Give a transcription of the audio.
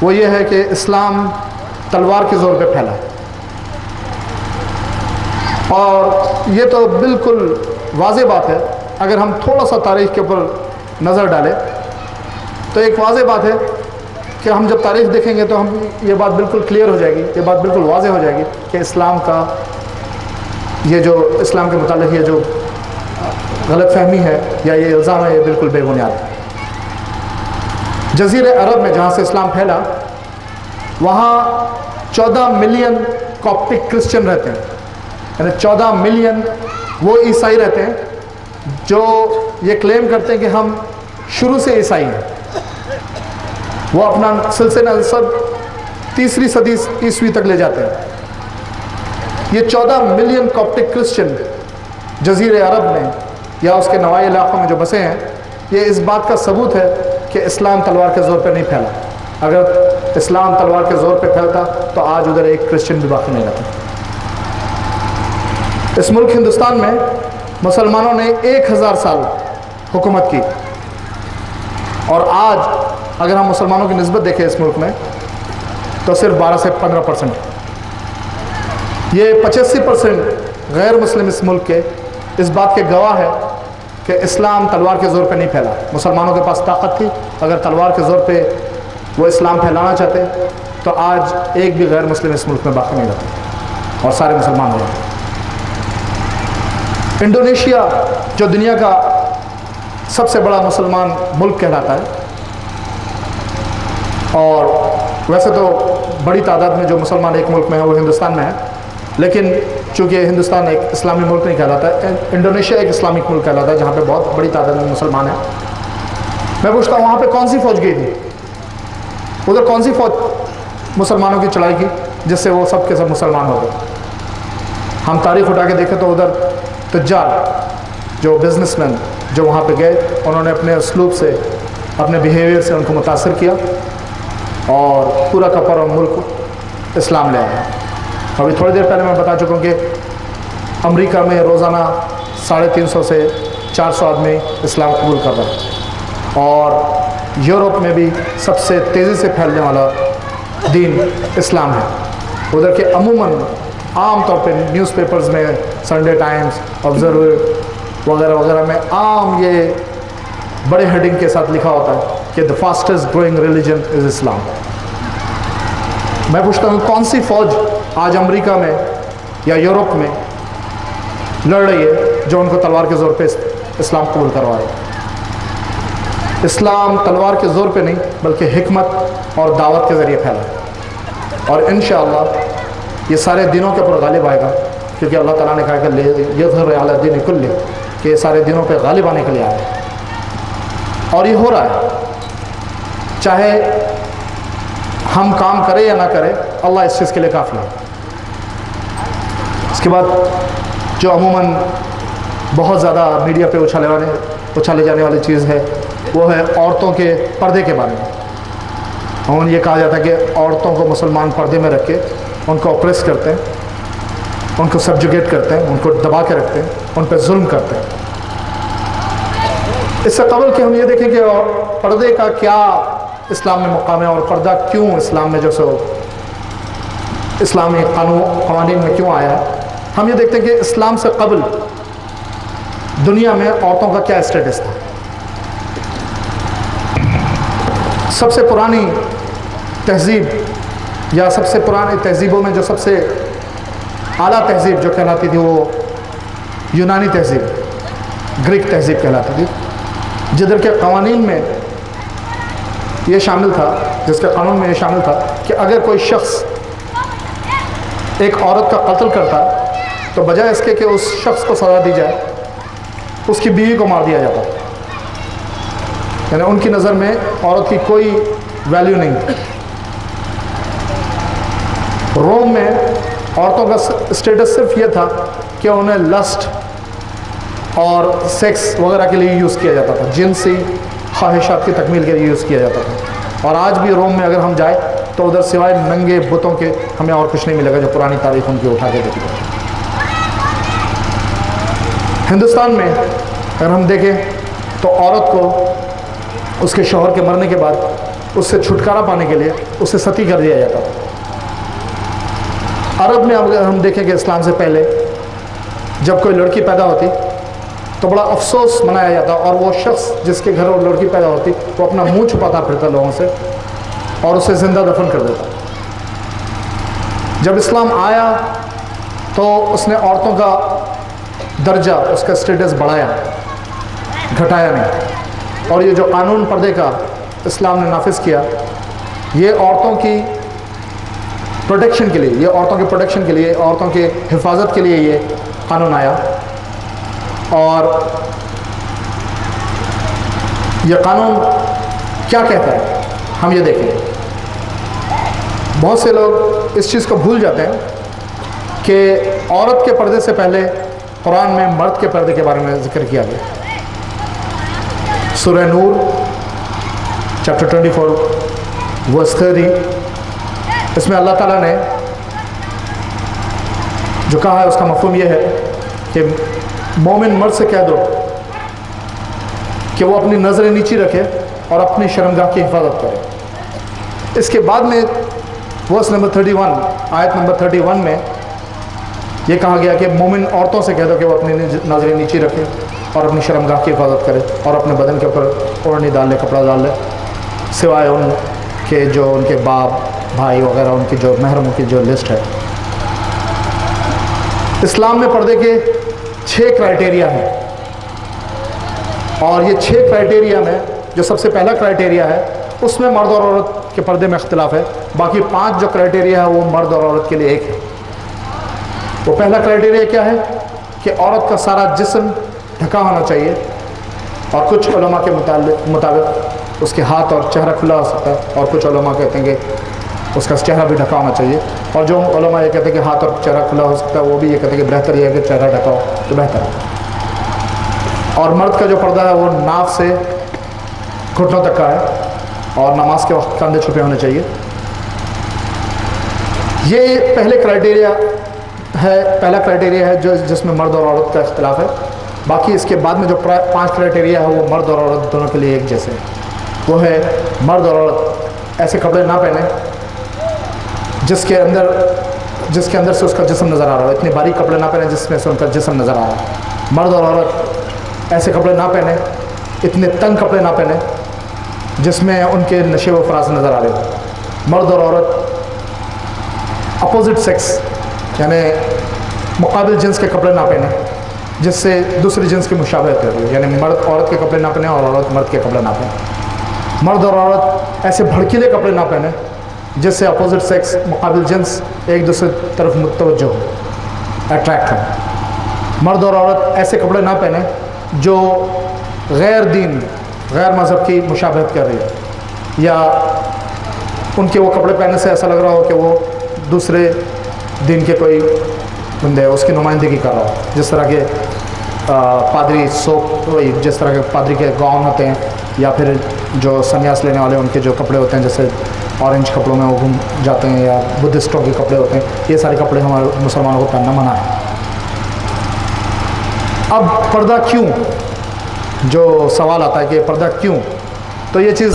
وہ یہ ہے کہ اسلام تلوار کے زور پہ پھیلا ہے، اور یہ تو بالکل واضح بات ہے۔ اگر ہم تھوڑا سا تاریخ کے اوپر نظر ڈالیں تو ایک واضح بات ہے کہ ہم جب تاریخ دیکھیں گے تو ہم یہ بات بالکل کلیئر ہو جائے گی، یہ بات بالکل واضح ہو جائے گی کہ اسلام کا یہ جو اسلام کے متعلق یہ جو غلط فہمی ہے یا یہ الزام ہے، یہ بالکل بے بنیاد ہے۔ جزیرہ عرب میں جہاں سے اسلام پھیلا، وہاں 14 ملین کاپٹک کرسچن رہتے ہیں، یعنی 14 ملین وہ عیسائی رہتے ہیں جو یہ کلیم کرتے ہیں کہ ہم شروع سے عیسائی ہیں۔ وہ اپنا سلسلہ نسب 3 صدی عیسوی تک لے جاتے ہیں۔ یہ 14 ملین کاپٹک کرسچن جزیرہ عرب میں یا اس کے نواحی علاقوں میں جو بسے ہیں، یہ اس بات کا ثبوت ہے کہ اسلام تلوار کے زور پہ نہیں پھیلا۔ اگر اسلام تلوار کے زور پہ پھیلتا تو آج ادھر ایک کرسچن بھی باقی نہیں رہتا۔ اس ملک ہندوستان میں مسلمانوں نے 1000 سال حکومت کی، اور آج اگر ہم مسلمانوں کی نسبت دیکھیں اس ملک میں تو صرف 12 سے 15%۔ یہ 85% غیر مسلم اس ملک کے اس بات کے گواہ ہے کہ اسلام تلوار کے زور پہ نہیں پھیلا۔ مسلمانوں کے پاس طاقت تھی، اگر تلوار کے زور پہ وہ اسلام پھیلانا چاہتے تو آج ایک بھی غیر مسلم اس ملک میں باقی نہیں رہتا اور سارے مسلمان ہو جاتے۔ انڈونیشیا جو دنیا کا سب سے بڑا مسلمان ملک کہلاتا ہے، اور ویسے تو بڑی تعداد میں جو مسلمان ایک ملک میں ہیں وہ ہندوستان میں ہے، لیکن چونکہ ہندوستان ایک اسلامی ملک نہیں کہلاتا ہے، انڈونیشیا ایک اسلامک ملک کہلاتا ہے جہاں پہ بہت بڑی تعداد میں مسلمان ہیں۔ میں پوچھتا ہوں وہاں پہ کون سی فوج گئی تھی؟ ادھر کون سی فوج مسلمانوں کی چڑھائی کی جس سے وہ سب کے سب مسلمان ہو گئے؟ ہم تاریخ اٹھا کے دیکھیں تو ادھر تجار جو بزنس مین جو وہاں پہ گئے، انہوں نے اپنے اسلوب سے، اپنے بیہیویئر سے ان کو متاثر کیا اور پورا کا پورا ملک اسلام لے آیا۔ ابھی تھوڑی دیر پہلے میں بتا چکا ہوں کہ امریکہ میں روزانہ 350 سے 400 آدمی اسلام قبول کر رہا ہے، اور یورپ میں بھی سب سے تیزی سے پھیلنے والا دین اسلام ہے۔ ادھر کے عموماً عام طور پہ نیوز پیپرز میں، سنڈے ٹائمز، آبزرور وغیرہ وغیرہ میں عام یہ بڑے ہیڈنگ کے ساتھ لکھا ہوتا ہے کہ the fastest growing religion is Islam۔ میں پوچھتا ہوں کون سی فوج آج امریکہ میں یا یورپ میں لڑ رہی ہے جو ان کو تلوار کے زور پہ اسلام قبول کروا رہی ہے؟ اسلام تلوار کے زور پہ نہیں بلکہ حکمت اور دعوت کے ذریعے پھیلا ہے، اور انشاءاللہ یہ سارے دینوں کے اوپر غالب آئے گا، کیونکہ اللہ تعالیٰ نے کہا کہ یظہر علی الدین کلہ، کہ یہ سارے دینوں پہ غالب آنے کے لیے آئے، اور یہ ہو رہا ہے۔ چاہے ہم کام کریں یا نہ کریں، اللہ اس چیز کے لیے کافی ہے۔ اس کے بعد جو عموماً بہت زیادہ میڈیا پہ اچھالے جانے والی چیز ہے وہ ہے عورتوں کے پردے کے بارے میں۔ عموماً یہ کہا جاتا ہے کہ عورتوں کو مسلمان پردے میں رکھ کے ان کو اپریس کرتے ہیں، ان کو سبجوگیٹ کرتے ہیں، ان کو دبا کے رکھتے ہیں، ان پہ ظلم کرتے ہیں۔ اس سے قبل کہ ہم یہ دیکھیں کہ پردے کا کیا اسلام میں مقام ہے اور پردہ کیوں اسلام میں جو سو اسلامی قوانین میں کیوں آیا ہے، ہم یہ دیکھتے ہیں کہ اسلام سے قبل دنیا میں عورتوں کا کیا اسٹیٹس تھا۔ سب سے پرانی تہذیب یا سب سے پرانی تہذیبوں میں جو سب سے اعلیٰ تہذیب جو کہلاتی تھی وہ یونانی تہذیب، گریک تہذیب کہلاتی تھی، جدھر کے قوانین میں یہ شامل تھا، جس کے قانون میں یہ شامل تھا کہ اگر کوئی شخص ایک عورت کا قتل کرتا تو بجائے اس کے کہ اس شخص کو سزا دی جائے، اس کی بیوی کو مار دیا جاتا، یعنی ان کی نظر میں عورت کی کوئی ویلیو نہیں تھی۔ روم میں عورتوں کا اسٹیٹس صرف یہ تھا کہ انہیں لسٹ اور سیکس وغیرہ کے لیے یوز کیا جاتا تھا، جنسی خواہشات کی تکمیل کے لیے یوز کیا جاتا تھا۔ اور آج بھی روم میں اگر ہم جائیں تو ادھر سوائے ننگے بتوں کے ہمیں اور کچھ نہیں ملے گا جو پرانی تاریخ ان کی اٹھا کے دیکھی جائے۔ ہندوستان میں اگر ہم دیکھیں تو عورت کو اس کے شوہر کے مرنے کے بعد اس سے چھٹکارا پانے کے لیے اسے ستی کر دیا جاتا تھا۔ عرب میں اگر ہم دیکھیں کہ اسلام سے پہلے جب کوئی لڑکی پیدا ہوتی تو بڑا افسوس منایا جاتا، اور وہ شخص جس کے گھر وہ لڑکی پیدا ہوتی وہ اپنا منہ چھپاتا پھرتا لوگوں سے اور اسے زندہ دفن کر دیتا۔ جب اسلام آیا تو اس نے عورتوں کا درجہ، اس کا اسٹیٹس بڑھایا، گھٹایا نہیں، اور یہ جو قانون پردے کا اسلام نے نافذ کیا، یہ عورتوں کی پروٹیکشن کے لیے، یہ عورتوں کے پروٹیکشن کے لیے، عورتوں کے حفاظت کے لیے یہ قانون آیا۔ اور یہ قانون کیا کہتا ہے ہم یہ دیکھیں۔ بہت سے لوگ اس چیز کو بھول جاتے ہیں کہ عورت کے پردے سے پہلے قرآن میں مرد کے پردے کے بارے میں ذکر کیا گیا۔ سورہ نور چیپٹر 24 ورس 30، اس میں اللہ تعالیٰ نے جو کہا ہے اس کا مفہوم یہ ہے کہ مومن مرد سے کہہ دو کہ وہ اپنی نظریں نیچی رکھے اور اپنی شرمگاہ کی حفاظت کرے۔ اس کے بعد میں ورس نمبر 31، آیت نمبر 31 میں یہ کہا گیا کہ مومن عورتوں سے کہہ دو کہ وہ اپنی نظریں نیچی رکھے اور اپنی شرمگاہ کی حفاظت کرے اور اپنے بدن کے اوپر اوڑھنی ڈال لے، کپڑا ڈال لے، سوائے ان کے جو ان کے باپ بھائی وغیرہ، ان کی جو محرموں کی جو لسٹ ہے۔ اسلام میں پردے کے 6 کرائٹیریا ہیں، اور یہ 6 کرائٹیریا میں جو سب سے پہلا کرائٹیریا ہے اس میں مرد اور عورت کے پردے میں اختلاف ہے، باقی 5 جو کرائٹیریا ہے وہ مرد اور عورت کے لیے ایک ہے۔ وہ پہلا کرائٹیریا کیا ہے کہ عورت کا سارا جسم ڈھکا ہونا چاہیے، اور کچھ علماء کے مطابق اس کے ہاتھ اور چہرہ کھلا ہو سکتا ہے، اور کچھ علماء کہتے ہیں کہ اس کا چہرہ بھی ڈھکا ہونا چاہیے، اور جو علماء یہ کہتے ہیں کہ ہاتھ اور چہرہ کھلا ہو سکتا ہے وہ بھی یہ کہتے ہیں کہ بہتر یہ ہے کہ چہرہ ڈھکا ہو تو بہتر ہے۔ اور مرد کا جو پردہ ہے وہ ناف سے گھٹنوں تک کا ہے، اور نماز کے وقت کندھے چھپے ہونے چاہیے۔ یہ پہلے کرائٹیریا ہے، پہلا کرائٹیریا ہے جس میں مرد اور عورت کا اختلاف ہے۔ باقی اس کے بعد میں جو 5 کرائٹیریا ہے وہ مرد اور عورت دونوں کے لیے ایک جیسے ہیں۔ وہ ہے مرد اور عورت ایسے کپڑے نہ پہنیں جس کے اندر سے اس کا جسم نظر آ رہا ہو، اتنے باریک کپڑے نہ پہنیں جس میں سے ان کا جسم نظر آ رہا ہے۔ مرد اور عورت ایسے کپڑے نہ پہنیں، اتنے تنگ کپڑے نہ پہنیں جس میں ان کے نشے و فراز نظر آ رہے ہو۔ مرد اور عورت اپوزٹ سیکس یعنی مقابل جنس کے کپڑے نہ پہنیں جس سے دوسری جنس کی مشابہت کر رہی ہے، یعنی مرد عورت کے کپڑے نہ پہنیں اور عورت مرد کے کپڑے نہ پہنیں۔ مرد اور عورت ایسے بھڑکیلے کپڑے نہ پہنیں جس سے اپوزٹ سیکس مقابل جنس ایک دوسرے طرف متوجہ ہو، اٹریکٹ ہو۔ مرد اور عورت ایسے کپڑے نہ پہنیں جو غیر دین، غیر مذہب کی مشابہت کر رہی ہے، یا ان کے وہ کپڑے پہننے سے ایسا لگ رہا ہو کہ وہ دوسرے دین کے کوئی بندے اس کی نمائندگی کر رہا ہو، جس طرح کے پادری جس طرح کے پادری کے گاؤن ہوتے ہیں، یا پھر جو سنیاس لینے والے ان کے جو کپڑے ہوتے ہیں جیسے اورنج کپڑوں میں وہ گھوم جاتے ہیں، یا بدھسٹوں کے کپڑے ہوتے ہیں، یہ سارے کپڑے ہمارے مسلمانوں کو پہننا منع ہے۔ اب پردہ کیوں، جو سوال آتا ہے کہ پردہ کیوں، تو یہ چیز